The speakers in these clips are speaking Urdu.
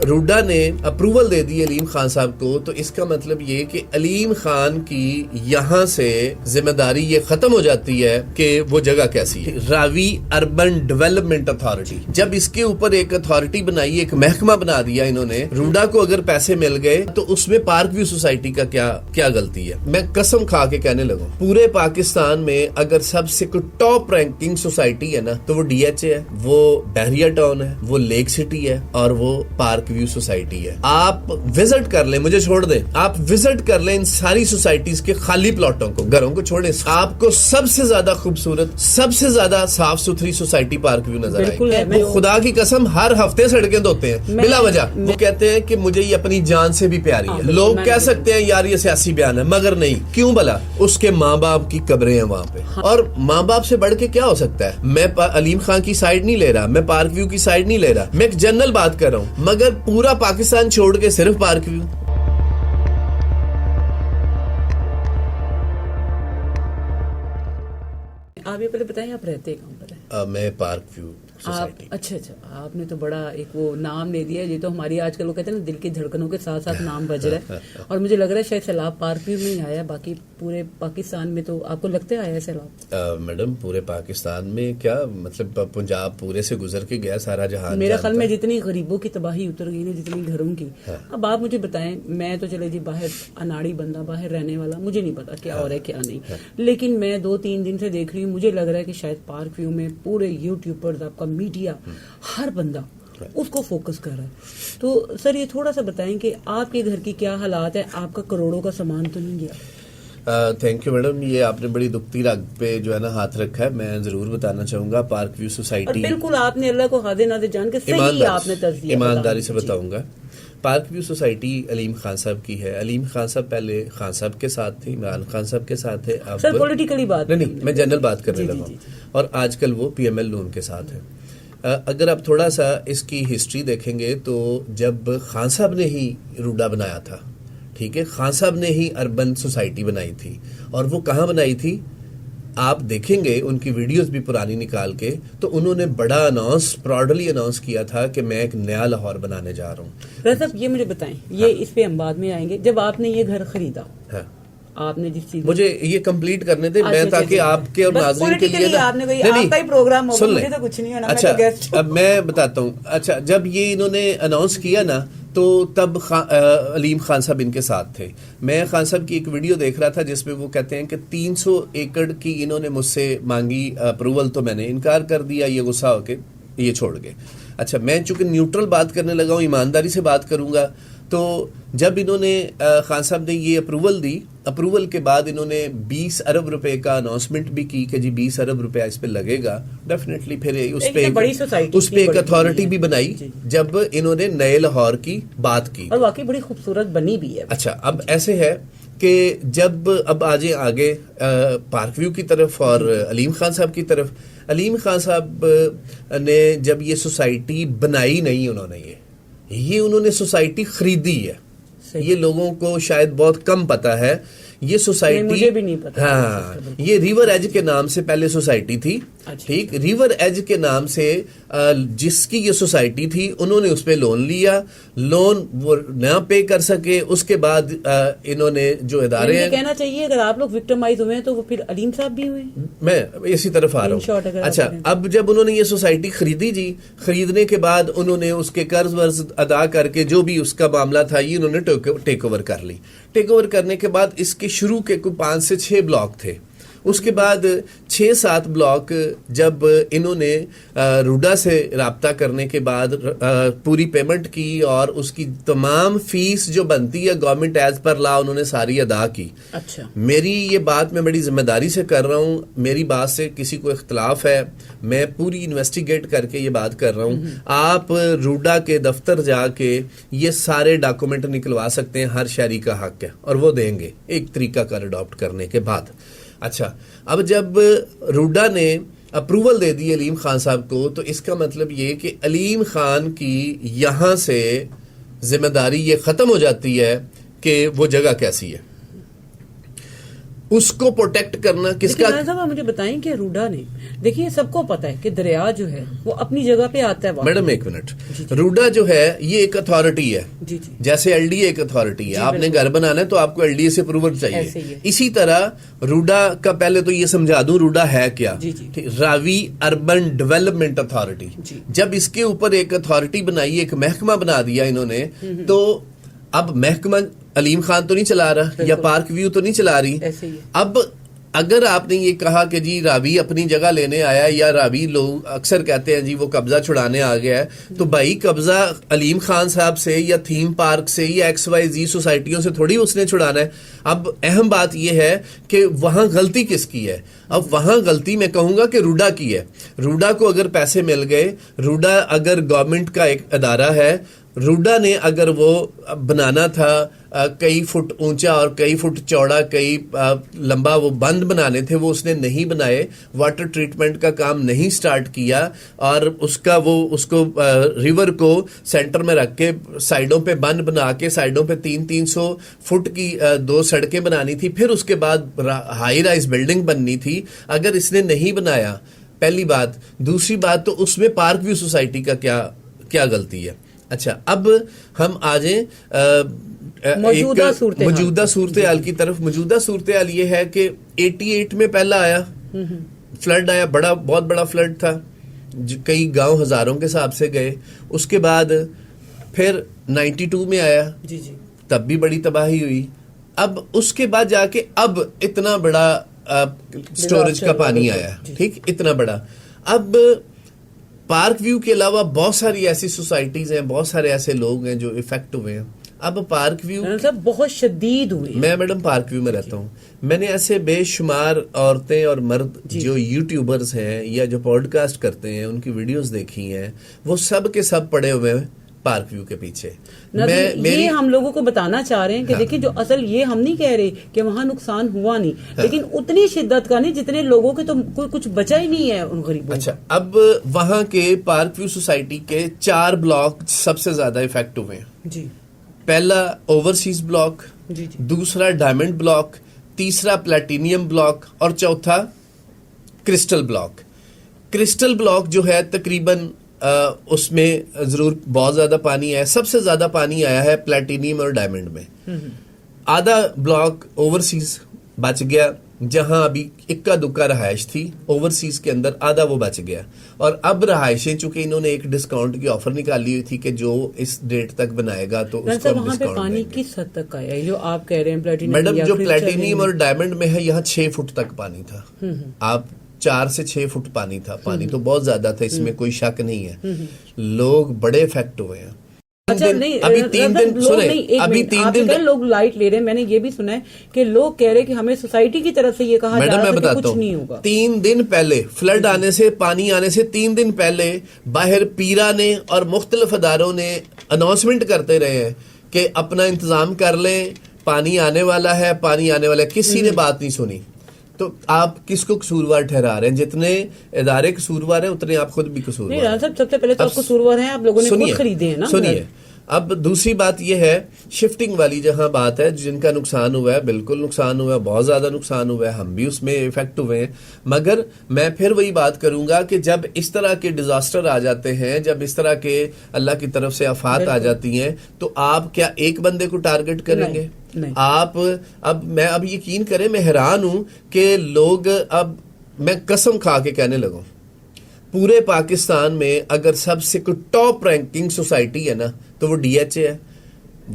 روڈا نے اپروول دے دی علیم خان صاحب کو تو اس کا مطلب یہ کہ علیم خان کی یہاں سے ذمہ داری یہ ختم ہو جاتی ہے کہ وہ جگہ کیسی ہے. راوی اربن ڈیولپمنٹ اتھارٹی, جب اس کے اوپر ایک اتھارٹی بنائی, ایک محکمہ بنا دیا انہوں نے, روڈا کو اگر پیسے مل گئے تو اس میں پارک ویو سوسائٹی کا کیا غلطی ہے؟ میں قسم کھا کے کہنے لگا, پورے پاکستان میں اگر سب سے کوئی ٹاپ رینکنگ سوسائٹی ہے نا تو وہ ڈی ایچ اے ہے, وہ بحریہ ٹاؤن ہے, وہ لیک سٹی ہے, اور وہ پارک ویو سوسائٹی ہے. آپ وزٹ کر لیں, مجھے چھوڑ دیں, آپ وزٹ کر لیں ان ساری سوسائٹیز کے خالی پلاٹوں کو, گھروں کو چھوڑیں, آپ کو سب سے زیادہ خوبصورت, سب سے زیادہ صاف ستھری سوسائٹی پارک ویو نظر آئے گی. وہ خدا کی قسم ہر ہفتے سڑکیں دھوتے ہیں بلا وجہ. وہ کہتے ہیں کہ مجھے یہ اپنی جان سے بھی پیاری ہے. لوگ کہہ سکتے ہیں یار یہ سیاسی بیان ہے, مگر نہیں. کیوں بلا؟ اس کے ماں باپ کی قبریں ہیں وہاں پہ, اور ماں باپ سے بڑھ کے کیا ہو سکتا ہے. میں علیم خان کی سائیڈ نہیں لے رہا, میں پارک ویو کی سائیڈ نہیں لے رہا, میں ایک جنرل بات کر رہا ہوں, مگر پورا پاکستان چھوڑ کے صرف پارک ویو. آپ یہ پہلے بتائیں آپ رہتے کہاں پر ہیں؟ میں پارک ویو سوسائٹی. اچھا, آپ نے تو بڑا ایک وہ نام دے دیا ہے, یہ تو ہماری آج کل وہ کہتے ہیں نا دل کی دھڑکنوں کے ساتھ ساتھ نام بج رہا ہے. اور مجھے لگ رہا ہے شاید سیلاب پارک ویو میں ہی آیا, باقی پورے پاکستان میں تو آپ کو لگتا ہے آیا سیلاب؟ میڈم پورے پاکستان میں کیا مطلب, پنجاب پورے سے گزر کے گیا, سارا جہان. میرا خیال میں جتنی غریبوں کی تباہی اتر گئی نا, جتنی گھروں کی. اب آپ مجھے بتائیں, میں تو چلے جی باہر اناڑی بندہ, باہر رہنے والا, مجھے نہیں پتا کیا ہو رہا ہے کیا نہیں, لیکن میں 2-3 دن سے دیکھ رہی ہوں, مجھے لگ رہا ہے کہ شاید پارک ویو میں پورے یوٹیوبرز, آپ کا میڈیا, ہر بندہ اس کو فوکس کر رہا ہے. تو سر یہ تھوڑا سا بتائیں کہ آپ کے گھر کی کیا حالات ہے, آپ کا کروڑوں کا سامان تو نہیں گیا؟ تھینک یو میڈم, یہ آپ نے بڑی دکھتی رگ پہ جو ہے نا ہاتھ رکھا ہے. میں ضرور بتانا چاہوں گا, پارک ویو سوسائٹی بالکل آپ نے اللہ کو خادے نادے جان کے صحیح آپ نے تصدیق ایمانداری سے بتاؤں گا. پارک ویو سوسائٹی علیم خان صاحب کی ہے. علیم خان صاحب پہلے خان صاحب کے ساتھ تھے, عمران خان صاحب کے ساتھ تھے. سر پولیٹیکلی بات نہیں, میں جنرل بات کرنے لگا ہوں, اور آج کل وہ پی ایم ایل نون کے ساتھ ہے. اگر آپ تھوڑا سا اس کی ہسٹری دیکھیں گے تو جب خان صاحب نے ہی روڈا بنایا تھا, ٹھیک ہے, خان صاحب نے ہی اربن سوسائٹی بنائی تھی, اور وہ کہاں بنائی تھی آپ دیکھیں گے ان کی ویڈیوز بھی پرانی نکال کے, تو انہوں نے بڑا پراؤڈلی اناؤنس کیا تھا کہ میں ایک نیا لاہور بنانے جا رہا ہوں. صاحب یہ مجھے بتائیں, یہ اس پہ ہم بعد میں آئیں گے, جب آپ نے یہ گھر خریدا, آپ نے جس چیز, مجھے یہ کمپلیٹ کرنے دیں میں, تاکہ آپ کے اور ناظرین کے لیے اچھا اب میں بتاتا ہوں. اچھا, جب یہ انہوں نے اناؤنس کیا نا تو تب علیم خان صاحب ان کے ساتھ تھے. میں خان صاحب کی ایک ویڈیو دیکھ رہا تھا جس میں وہ کہتے ہیں کہ 300 ایکڑ کی انہوں نے مجھ سے مانگی اپروول, تو میں نے انکار کر دیا, یہ غصہ ہو کے یہ چھوڑ گئے. اچھا, میں چونکہ نیوٹرل بات کرنے لگا ہوں, ایمانداری سے بات کروں گا, تو جب انہوں نے خان صاحب نے یہ اپروول دی, اپروول کے بعد انہوں نے 20 ارب روپے کا اناؤنسمنٹ بھی کی کہ جی 20 ارب روپے اس پہ لگے گا ڈیفینیٹلی. پھر اس پہ ایک اتھارٹی بھی بنائی جب انہوں نے نئے لاہور کی بات کی, اور واقعی بڑی خوبصورت بنی بھی ہے. اچھا, اب ایسے ہے کہ جب اب آجے آگے پارک ویو کی طرف اور علیم خان صاحب کی طرف. علیم خان صاحب نے جب یہ سوسائٹی بنائی نہیں, انہوں نے یہ انہوں نے سوسائٹی خریدی ہے. یہ لوگوں کو شاید بہت کم پتا ہے. یہ سوسائٹی مجھے بھی نہیں پتا. ہاں, یہ ریور ایج کے نام سے پہلے سوسائٹی تھی, ٹھیک, ریور ایج کے نام سے جس کی یہ سوسائٹی تھی انہوں نے اس پہ لون لیا, لون وہ نہ پے کر سکے, اس کے بعد انہوں نے جو ادارے ہیں, کہنا چاہیے اگر آپ لوگ وکٹمائز ہوئے ہیں تو وہ پھر علیم صاحب بھی ہوئے. میں اسی طرف آ رہا ہوں. اچھا, اب جب انہوں نے یہ سوسائٹی خریدی, جی خریدنے کے بعد انہوں نے اس کے قرض ورز ادا کر کے جو بھی اس کا معاملہ تھا یہ انہوں نے ٹیک اوور کر لی. ٹیک اوور کرنے کے بعد اس کے شروع کے کوئی 5 سے 6 بلاک تھے. اس کے بعد 6-7 بلاک جب انہوں نے روڈا سے رابطہ کرنے کے بعد پوری پیمنٹ کی, اور اس کی تمام فیس جو بنتی ہے گورنمنٹ ایز پر لا انہوں نے ساری ادا کی. اچھا, میری یہ بات میں بڑی ذمہ داری سے کر رہا ہوں, میری بات سے کسی کو اختلاف ہے, میں پوری انویسٹیگیٹ کر کے یہ بات کر رہا ہوں. آپ روڈا کے دفتر جا کے یہ سارے ڈاکومنٹ نکلوا سکتے ہیں, ہر شہری کا حق ہے, اور وہ دیں گے ایک طریقہ کار اڈاپٹ کرنے کے بعد. اچھا, اب جب روڈا نے اپروول دے دی علیم خان صاحب کو تو اس کا مطلب یہ کہ علیم خان کی یہاں سے ذمہ داری یہ ختم ہو جاتی ہے کہ وہ جگہ کیسی ہے. اس کو پروٹیکٹ کرنا کس کا؟ صاحب آپ مجھے بتائیں کہ روڈا نے، دیکھیے سب کو پتا ہے کہ دریا جو ہے وہ اپنی جگہ پہ آتا ہے. میڈم ایک منٹ، روڈا جو ہے یہ ایک اتھارٹی ہے، جیسے ایل ڈی اے ایک اتھارٹی ہے. آپ نے گھر بنانا ہے تو آپ کو ایل ڈی اے سے اپروول چاہیے. اسی طرح روڈا کا پہلے تو یہ سمجھا دوں روڈا ہے کیا. راوی اربن ڈیولپمنٹ اتھارٹی، جب اس کے اوپر ایک اتھارٹی بنائی، ایک محکمہ بنا دیا انہوں نے، تو اب محکمہ علیم خان تو نہیں چلا رہا یا پارک ویو تو نہیں چلا رہی. اب اگر آپ نے یہ کہا کہ جی راوی اپنی جگہ لینے آیا یا راوی لوگ اکثر کہتے ہیں جی وہ قبضہ چھڑانے آ گیا ہے، تو بھائی قبضہ علیم خان صاحب سے یا تھیم پارک سے یا ایکس وائی زی سوسائٹیوں سے تھوڑی اس نے چھڑانا ہے. اب اہم بات یہ ہے کہ وہاں غلطی کس کی ہے. اب وہاں غلطی میں کہوں گا کہ روڈا کی ہے. روڈا کو اگر پیسے مل گئے، روڈا اگر گورنمنٹ کا ایک ادارہ ہے، روڈا نے اگر وہ بنانا تھا کئی فٹ اونچا اور کئی فٹ چوڑا، کئی لمبا وہ بند بنانے تھے، وہ اس نے نہیں بنائے. واٹر ٹریٹمنٹ کا کام نہیں سٹارٹ کیا، اور اس کو ریور کو سینٹر میں رکھ کے سائیڈوں پہ بند بنا کے سائیڈوں پہ 300 فٹ کی 2 سڑکیں بنانی تھی. پھر اس کے بعد ہائی رائز بلڈنگ بننی تھی. اگر اس نے نہیں بنایا، پہلی بات. دوسری بات تو اس میں پارک ویو سوسائٹی کا کیا غلطی ہے. اچھا، اب ہم آ جائیں موجودہ صورتحال کی طرف. موجودہ صورتحال یہ ہے کہ 88 میں پہلا آیا فلڈ آیا، بہت بڑا فلڈ تھا، کئی گاؤں ہزاروں کے حساب سے گئے. اس کے بعد پھر 92 میں آیا، تب بھی بڑی تباہی ہوئی. اب اس کے بعد جا کے اب اتنا بڑا سٹوریج کا پانی آیا، ٹھیک، اتنا بڑا. اب پارک ویو کے علاوہ بہت ساری ایسی سوسائٹیز ہیں، بہت سارے ایسے لوگ ہیں جو افیکٹ ہوئے ہیں. اب پارک ویو بہت شدید ہوئے. میں میڈم پارک ویو میں رہتا ہوں، میں نے ایسے بے شمار عورتیں اور مرد جو یوٹیوبرز ہیں یا جو پوڈ کاسٹ کرتے ہیں ان کی ویڈیوز دیکھی ہیں، وہ سب کے سب پڑے ہوئے ہیں پارک ویو کے پیچھے. یہ ہم لوگوں کو بتانا چاہ رہے ہیں کہ دیکھیں، جو اصل یہ ہم نہیں کہہ رہے کہ وہاں نقصان ہوا نہیں، لیکن اتنی شدت کا نہیں جتنے لوگوں کے تو کوئی کچھ بچا ہی نہیں ہے ان غریبوں. اچھا، اب وہاں کے پارک ویو سوسائٹی کے 4 بلاک سب سے زیادہ افیکٹ ہوئے ہیں. جی، پہلا اوورسیز بلاک، دوسرا ڈائمنڈ بلاک، تیسرا پلیٹینیم بلاک، اور چوتھا کرسٹل بلاک. کرسٹل بلاک جو ہے تقریباً اس میں ضرور بہت زیادہ پانی آیا. سب سے زیادہ پانی آیا ہے پلیٹینیم اور ڈائمنڈ میں. آدھا بلاک اوورسیز بچ گیا، جہاں ابھی اکا دکا رہائش تھی اوورسیز کے اندر، آدھا وہ بچ گیا. اور اب رہائشیں چونکہ انہوں نے ایک ڈسکاؤنٹ کی آفر نکالی ہوئی تھی کہ جو اس ڈیٹ تک بنائے گا تو اس کو وہاں پہ پانی کس حد تک آیا ہے جو آپ کہہ رہے ہیں پلیٹینیم؟ میڈم جو پلیٹینیم اور ڈائمنڈ میں ہے، یہاں 6 فٹ تک پانی تھا. آپ 4 سے 6 فٹ پانی تھا. پانی تو بہت زیادہ تھا، اس میں کوئی شک نہیں ہے. لوگ بڑے افیکٹ ہوئے ہیں. ابھی 3 دن لوگ لائٹ لے رہے ہیں. میں نے یہ بھی سنا ہے کہ لوگ کہہ رہے کہ ہمیں سوسائٹی کی طرف سے یہ کہا جا رہا ہے کہ کچھ نہیں ہوگا. 3 دن پہلے فلڈ آنے سے، پانی آنے سے 3 دن پہلے باہر پیرا نے اور مختلف اداروں نے اناؤنسمنٹ کرتے رہے ہیں کہ اپنا انتظام کر لیں، پانی آنے والا ہے، پانی آنے والا ہے. کسی نے بات نہیں سنی. تو آپ کس کو قصوروار ٹھہرا رہے ہیں؟ جتنے ادارے قصوروار ہیں اتنے آپ خود بھی قصوروار ہیں. سب سے پہلے تو آپ قصوروار ہیں، آپ لوگوں نے خود خریدے ہیں نا. سنیے، اب دوسری بات یہ ہے شفٹنگ والی جہاں بات ہے، جن کا نقصان ہوا ہے، بالکل نقصان ہوا ہے، بہت زیادہ نقصان ہوا ہے، ہم بھی اس میں افیکٹ ہوئے ہیں. مگر میں پھر وہی بات کروں گا کہ جب اس طرح کے ڈیزاسٹر آ جاتے ہیں، جب اس طرح کے اللہ کی طرف سے آفات آ جاتی ہیں، تو آپ کیا ایک بندے کو ٹارگٹ کریں گے؟ آپ اب یقین کریں، میں حیران ہوں کہ لوگ، اب میں قسم کھا کے کہنے لگوں، پورے پاکستان میں اگر سب سے کوئی ٹاپ رینکنگ سوسائٹی ہے نا تو وہ ڈی ایچ اے ہے،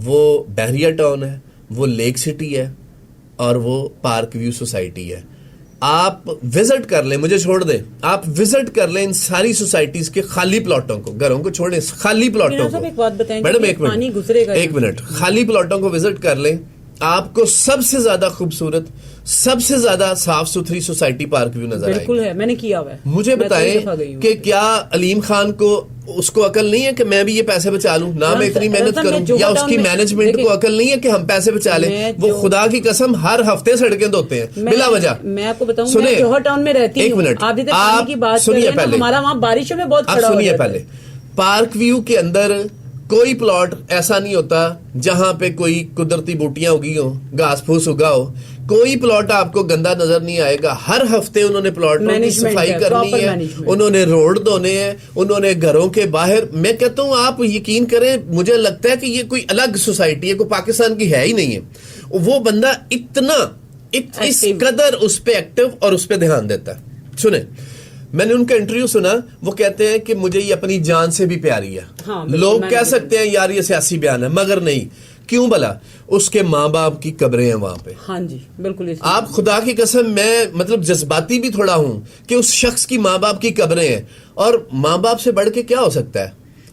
وہ بحریہ ٹاؤن ہے، وہ لیک سٹی ہے، اور وہ پارک ویو سوسائٹی ہے. آپ وزٹ کر لیں، مجھے چھوڑ دیں، آپ وزٹ کر لیں ان ساری سوسائٹیز کے خالی پلاٹوں کو، گھروں کو چھوڑیں، خالی پلاٹوں کو. میڈم ایک منٹ، خالی پلاٹوں کو وزٹ کر لیں. آپ کو سب سے زیادہ خوبصورت، سب سے زیادہ صاف ستھری سوسائٹی پارک ویو نظر آئے. بالکل ہے، میں نے کیا ہوا ہے. مجھے بتائیں کہ کیا علیم خان کو اس کو عقل نہیں ہے کہ میں بھی یہ پیسے بچا لوں، نہ میں اتنی محنت کروں، یا اس کی مینجمنٹ کو عقل نہیں ہے کہ ہم پیسے بچا لیں؟ وہ خدا کی قسم ہر ہفتے سڑکیں دھوتے ہیں بلا وجہ. میں آپ کو بتاؤں، میں جوہر ٹاؤن میں رہتی ہوں. ایک منٹ، آپ کی بات سنیے پہلے. ہمارا وہاں بارشوں میں بہت کھڑا ہو سنیے پہلے. پارک ویو کے اندر کوئی پلاٹ ایسا نہیں ہوتا جہاں پہ کوئی قدرتی بوٹیاں اگی ہوں، گھاس پھوس اگا ہو. کوئی پلاٹ آپ کو گندا نظر نہیں آئے گا. ہر ہفتے انہوں نے پلاٹوں کی صفائی کرنی ہے, انہوں نے روڈ دھونے ہیں, انہوں نے گھروں کے باہر. میں کہتا ہوں آپ یقین کریں, مجھے لگتا ہے کہ یہ کوئی الگ سوسائٹی ہے, کوئی پاکستان کی ہے ہی نہیں ہے. وہ بندہ اتنا اس قدر اس پہ ایکٹیو اور اس پہ دھیان دیتا ہے. سنیں, میں نے ان کا انٹرویو سنا, وہ کہتے ہیں کہ مجھے یہ اپنی جان سے بھی پیاری ہے. لوگ کہہ سکتے ہیں یار یہ سیاسی بیان ہے, مگر نہیں. کیوں بلا؟ اس کے ماں باپ کی قبریں ہیں وہاں پہ. ہاں جی بالکل. آپ خدا کی قسم, میں مطلب جذباتی بھی تھوڑا ہوں کہ اس شخص کی ماں باپ کی قبریں ہیں, اور ماں باپ سے بڑھ کے کیا ہو سکتا ہے.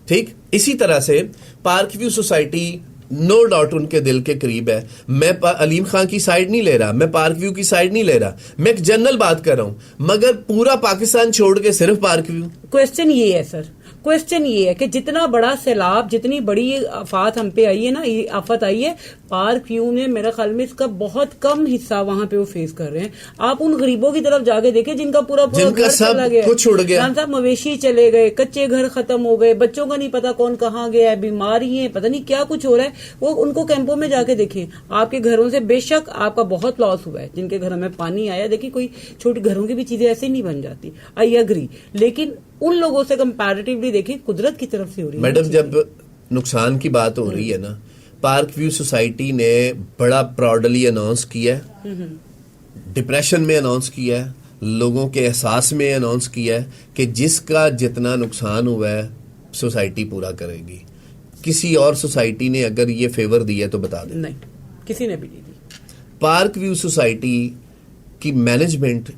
ٹھیک اسی طرح سے park view society no doubt ان کے دل کے قریب ہے. میں علیم خان کی سائیڈ نہیں لے رہا, میں پارک ویو کی سائیڈ نہیں لے رہا, میں ایک جنرل بات کر رہا ہوں. مگر پورا پاکستان چھوڑ کے صرف پارک ویو. کوشچن یہ ہے سر, کوشچن یہ ہے کہ جتنا بڑا سیلاب, جتنی بڑی آفات ہم پہ آئی ہے نا, آفت آئی ہے, پارک ویو نے میرے خیال میں اس کا بہت کم حصہ وہاں پہ وہ فیس کر رہے ہیں. آپ ان غریبوں کی طرف جا کے دیکھیں جن کا پورا گھر چلا گیا, کچھ اڑ گیا, صاحب مویشی چلے گئے, کچے گھر ختم ہو گئے, بچوں کا نہیں پتا کون کہاں گیا ہے, بیماری ہے, پتہ نہیں کیا کچھ ہو رہا ہے. وہ ان کو کیمپوں میں جا کے دیکھیں. آپ کے گھروں سے بے شک آپ کا بہت لاس ہوا ہے, جن کے گھروں میں پانی آیا. دیکھیں کوئی چھوٹی گھروں کی بھی چیزیں ایسے نہیں بن جاتی, آئی اگری, لیکن ان لوگوں سے کمپیریٹیولی دیکھیں قدرت کی طرف سے ہو رہی ہے. میڈم جب نقصان کی بات ہو رہی ہے نا, پارک ویو سوسائٹی نے بڑا پراؤڈلی اناؤنس کیا ہے, ڈپریشن میں اناؤنس کیا ہے, لوگوں کے احساس میں اناؤنس کیا ہے کہ جس کا جتنا نقصان ہوا ہے سوسائٹی پورا کرے گی. کسی اور سوسائٹی نے اگر یہ فیور دیا ہے تو بتا دیں. نہیں, کسی نے بھی نہیں دی. پارک ویو سوسائٹی کی مینجمنٹ,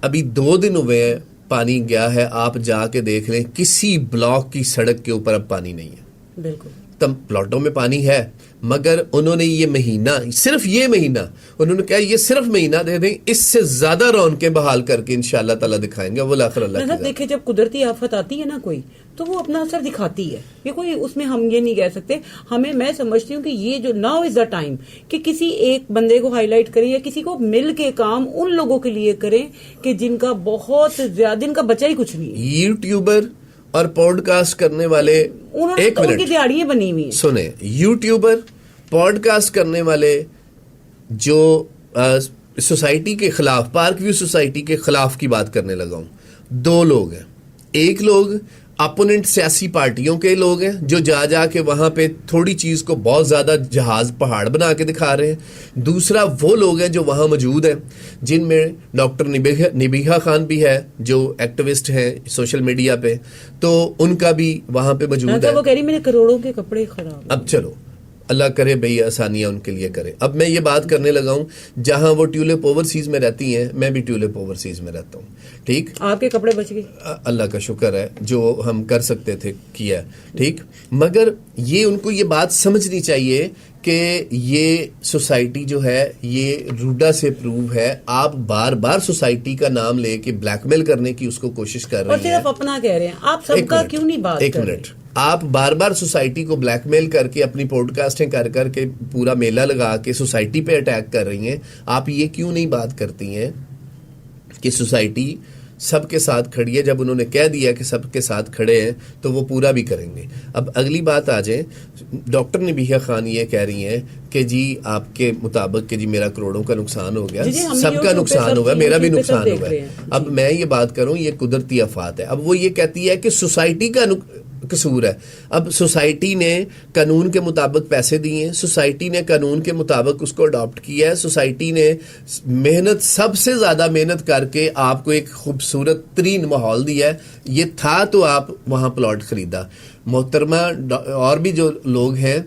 ابھی 2 دن ہوئے ہیں پانی گیا ہے, آپ جا کے دیکھ لیں کسی بلاک کی سڑک کے اوپر اب پانی نہیں ہے. بالکل تم پلاٹوں میں پانی ہے, مگر انہوں نے یہ مہینہ, صرف یہ مہینہ انہوں نے کہا یہ صرف مہینہ دے دیں, اس سے زیادہ رونقیں بحال کر کے انشاءاللہ تعالیٰ دکھائیں گے. وہ آخر اللہ دیکھیں, جب قدرتی آفت آتی ہے نا کوئی, تو وہ اپنا اثر دکھاتی ہے. یہ کوئی اس میں ہم یہ نہیں کہہ سکتے. ہمیں, میں سمجھتی ہوں کہ یہ جو ناؤ از دا ٹائم کہ کسی ایک بندے کو ہائی لائٹ کریں یا کسی کو مل کے کام ان لوگوں کے لیے کریں کہ جن کا بہت زیادہ, جن کا بچا ہی کچھ نہیں ہے. یوٹیوبر اور پوڈ کاسٹ کرنے والے, ایک منٹ, ان کی دیہڑیاں بنی ہوئی ہیں. سنیں, یوٹیوبر پوڈ کاسٹ کرنے والے جو سوسائٹی کے خلاف, پارک ویو سوسائٹی کے خلاف کی بات کرنے لگا ہوں, 2 لوگ ہیں. ایک لوگ اپوننٹ سیاسی پارٹیوں کے لوگ ہیں جو جا کے وہاں پہ تھوڑی چیز کو بہت زیادہ جہاز پہاڑ بنا کے دکھا رہے ہیں. دوسرا وہ لوگ ہیں جو وہاں موجود ہیں, جن میں ڈاکٹر نبیہہ خان بھی ہے جو ایکٹیوسٹ ہیں سوشل میڈیا پہ, تو ان کا بھی وہاں پہ موجود ہے. وہ کہہ رہی میرے کروڑوں کے کپڑے خراب. اب چلو اللہ کرے بھئی آسانیاں ان کے لیے کرے. اب میں یہ بات کرنے لگا ہوں, جہاں وہ ٹیولپ اوورسیز میں رہتی ہیں, میں بھی ٹیولپ اوورسیز میں رہتا ہوں. ٹھیک, آپ کے کپڑے بچ گئے, اللہ کا شکر ہے, جو ہم کر سکتے تھے کیا. ٹھیک, مگر یہ ان کو یہ بات سمجھنی چاہیے کہ یہ سوسائٹی جو ہے یہ روڈا سے پروو ہے. آپ بار بار سوسائٹی کا نام لے کے بلیک میل کرنے کی اس کو کوشش کر رہے ہیں, اور صرف اپنا کہہ رہے ہیں. آپ سب کا کیوں نہیں بات کر رہے؟ ایک منٹ, آپ بار بار سوسائٹی کو بلیک میل کر کے اپنی پوڈ کاسٹنگ کر کے پورا میلہ لگا کے سوسائٹی پہ اٹیک کر رہی ہیں. آپ یہ کیوں نہیں بات کرتی ہیں کہ سوسائٹی سب کے ساتھ کھڑی ہے؟ جب انہوں نے کہہ دیا کہ سب کے ساتھ کھڑے ہیں تو وہ پورا بھی کریں گے. اب اگلی بات آ جائیں, ڈاکٹر نبیہہ خان یہ کہہ رہی ہیں کہ جی آپ کے مطابق کہ جی میرا کروڑوں کا نقصان ہو گیا, سب کا نقصان ہوا, میرا بھی نقصان ہوا ہے. اب میں یہ بات کروں, یہ قدرتی آفات ہے. اب وہ یہ کہتی ہے کہ سوسائٹی کا قصور ہے. اب سوسائٹی نے قانون کے مطابق پیسے دیے ہیں, سوسائٹی نے قانون کے مطابق اس کو اڈاپٹ کیا ہے, سوسائٹی نے محنت, سب سے زیادہ محنت کر کے آپ کو ایک خوبصورت ترین ماحول دیا ہے. یہ تھا تو آپ وہاں پلاٹ خریدا. محترمہ اور بھی جو لوگ ہیں,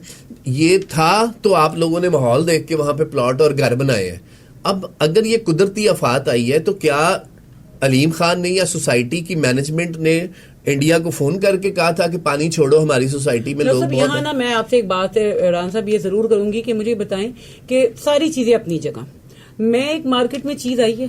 یہ تھا تو آپ لوگوں نے ماحول دیکھ کے وہاں پہ پلاٹ اور گھر بنائے ہیں. اب اگر یہ قدرتی آفات آئی ہے تو کیا علیم خان نے یا سوسائٹی کی مینجمنٹ نے انڈیا کو فون کر کے کہا تھا کہ پانی چھوڑو, ہماری سوسائٹی میں لوگ بہت ہیں؟ یہاں نا میں آپ سے ایک بات عمران صاحب یہ ضرور کروں گی کہ مجھے بتائیں کہ ساری چیزیں اپنی جگہ. میں ایک مارکیٹ میں چیز آئی ہے,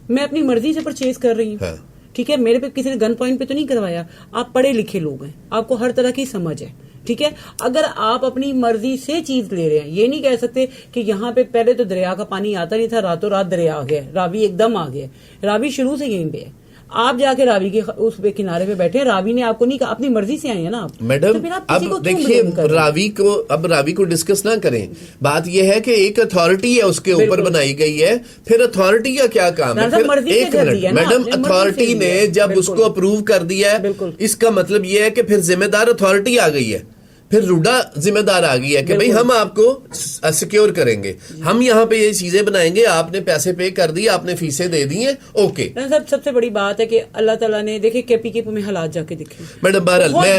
میں اپنی مرضی سے پرچیز کر رہی ہوں. ٹھیک ہے, میرے پہ کسی نے گن پوائنٹ پہ تو نہیں کروایا. آپ پڑھے لکھے لوگ ہیں, آپ کو ہر طرح کی سمجھ ہے. ٹھیک ہے, اگر آپ اپنی مرضی سے چیز لے رہے ہیں, یہ نہیں کہہ سکتے کہ یہاں پہ پہلے تو دریا کا پانی آتا نہیں تھا, راتوں رات دریا آ گیا, راوی ایک دم آ گیا. راوی شروع سے یہیں پہ ہے. آپ جا کے راوی کے اس پہ کنارے پہ بیٹھے، راوی نے آپ کو نہیں کہا، اپنی مرضی سے آئی ہے نا آپ میڈم. تو پھر آپ کسی کو اب کیوں دیکھیے blame کر رہے ہیں؟ راوی کو ڈسکس نہ کریں. بات یہ ہے کہ ایک اتھارٹی ہے اس کے اوپر بنائی گئی ہے، پھر اتھارٹی کا کیا کام ہے؟ ایک منٹ میڈم، اتھارٹی نے جب اس کو اپروو کر دیا ہے، اس کا مطلب یہ ہے کہ پھر ذمہ دار اتھارٹی آ گئی ہے، پھر روڈا ذمہ دار آ گئی ہے کہ بھئی ہم آپ کو سیکیور کریں گے، ہم یہاں پہ یہ چیزیں بنائیں گے، آپ نے پیسے پے کر دی، آپ نے فیسیں دے دی ہیں، اوکے. سب سے بڑی بات ہے کہ اللہ تعالیٰ نے دیکھے کے پی کے میں حالات جا کے دیکھے میڈم. بہرحال میں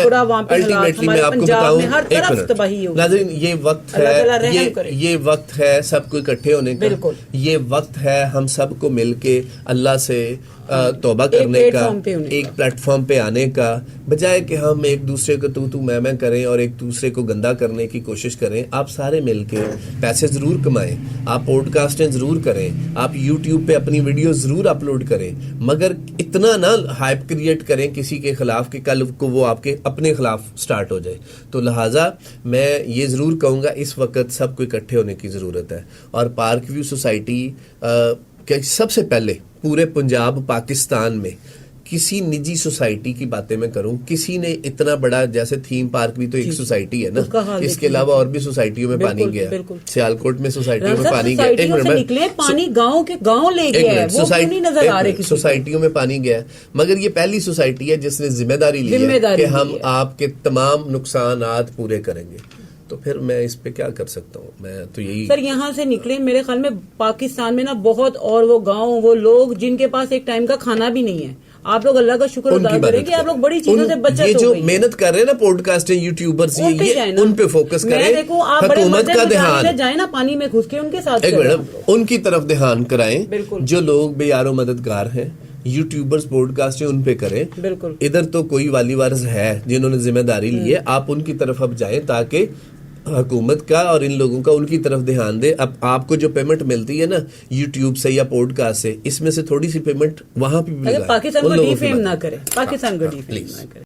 الٹیمیٹلی میں آپ کو بتاؤں، ہر ایک طرف منٹ تباہی ہوگی. ناظرین، یہ وقت ہے سب کو اکٹھے ہونے کا، یہ وقت ہے ہم سب کو مل کے اللہ سے توبہ کرنے کا، ایک پلیٹ فارم پہ آنے کا، بجائے کہ ہم ایک دوسرے کو تو میں کریں اور ایک دوسرے کو گندا کرنے کی کوشش کریں. آپ سارے مل کے پیسے ضرور کمائیں، آپ پوڈ کاسٹیں ضرور کریں، آپ یوٹیوب پہ اپنی ویڈیو ضرور اپلوڈ کریں، مگر اتنا نہ ہائپ کریٹ کریں کسی کے خلاف کہ کل کو وہ آپ کے اپنے خلاف سٹارٹ ہو جائے. تو لہٰذا میں یہ ضرور کہوں گا اس وقت سب کو اکٹھے ہونے کی ضرورت ہے. اور پارک ویو سوسائٹی کہ سب سے پہلے پورے پنجاب پاکستان میں کسی نجی سوسائٹی کی باتیں میں کروں، کسی نے اتنا بڑا، جیسے تھیم پارک بھی تو ایک سوسائٹی ہے نا، اس کے علاوہ اور بھی سوسائٹیوں میں پانی گیا، سیالکوٹ میں سوسائٹیوں میں پانی گیا، ایک منٹ، پانی گاؤں لے گیا ہے، وہ نہیں نظر آ رہے، سوسائٹیوں میں پانی گیا ہے، مگر یہ پہلی سوسائٹی ہے جس نے ذمہ داری لی ہے کہ ہم آپ کے تمام نقصانات پورے کریں گے. تو پھر میں اس پہ کیا کر سکتا ہوں؟ میں تو یہی سر یہاں سے نکلے، میرے خیال میں پاکستان میں نا بہت، اور وہ گاؤں، وہ لوگ جن کے پاس ایک ٹائم کا کھانا بھی نہیں ہے، آپ لوگ اللہ کا شکر ادا کریں کہ آپ لوگ بڑی چیزوں سے بچت ہو گئی. یہ جو محنت کر رہے ہیں نا پوڈ کاسٹنگ یوٹیوبرز، یہ ان پہ فوکس کریں، حکومت کا دھیان جائے نا پانی میں گھس کے ان کے ساتھ، ایک منٹ ان کی طرف دھیان کرائیں، جو لوگ بے یار و مددگار ہیں، یوٹیوبرز پوڈ کاسٹیں ان پہ کریں. بالکل ادھر تو کوئی والی وارث ہے جنہوں نے ذمہ داری لی ہے، آپ ان کی طرف اب جائیں تاکہ حکومت کا اور ان لوگوں کا ان کی طرف دھیان دے. اب آپ کو جو پیمنٹ ملتی ہے نا یوٹیوب سے یا پوڈ کاسٹ سے، اس میں سے تھوڑی سی پیمنٹ وہاں پہ بھی پاکستان کو ڈی فیم نہ کرے، پاکستان کو ڈی فیم نہ کرے.